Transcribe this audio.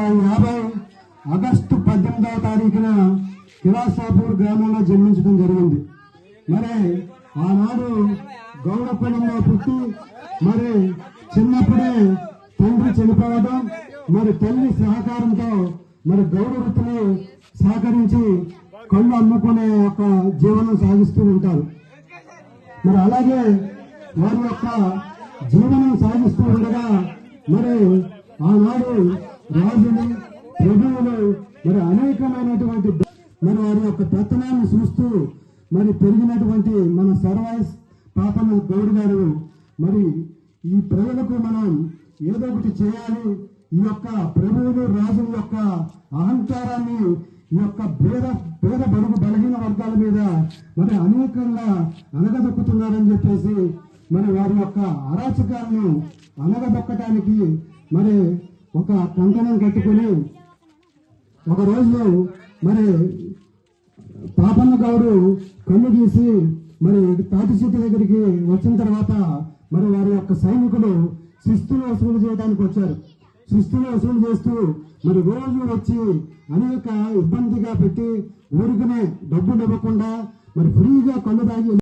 1950 August 18వ తారీఖున కిలాసాపూర్ గ్రామంలో జన్మించడం జరిగింది. మరి ఆనాడు గౌడ కులంలో పుట్టి మరి చిన్నప్పుడే తండ్రి చనిపోవడం, మరి తల్లి సహకారంతో మరి గౌడ వృత్తిని సహకరించి కళ్ళు అమ్ముకునే ఒక జీవనం సాగిస్తూ ఉంటారు. మరి అలాగే వారి యొక్క జీవనం సాగిస్తూ ఉండగా మరి ఆనాడు రాజులు ప్రభువులు మరి అనేకమైనటువంటి మరి వారి యొక్క పెత్తనాన్ని చూస్తూ మరి పెరిగినటువంటి మన సర్వాయిస్ పాపన్న గౌడ్ గారు మరి ఈ ప్రజలకు మనం ఏదో ఒకటి చేయాలి, ఈ యొక్క ప్రభువులు రాజుల యొక్క అహంకారాన్ని ఈ యొక్క పేద బడుగు బలహీన వర్గాల మీద మరి అనేకంగా అనగదొక్కుతున్నారని చెప్పేసి మరి వారి యొక్క అరాచకాలను అనగదొక్కటానికి మరి ఒక కంకణం కట్టుకుని ఒకరోజు మరి పాపన్న గౌడు కన్ను గీసి మరి తాటి చెట్టు దగ్గరికి వచ్చిన తర్వాత మరి వారి యొక్క సైనికులు శిస్తులు వసూలు చేయడానికి వచ్చారు. శిస్తులు వసూలు చేస్తూ మరి రోజు వచ్చి అనేక ఇబ్బందిగా పెట్టి ఊరికనే డబ్బులు ఇవ్వకుండా మరి ఫ్రీగా కళ్ళు తాగి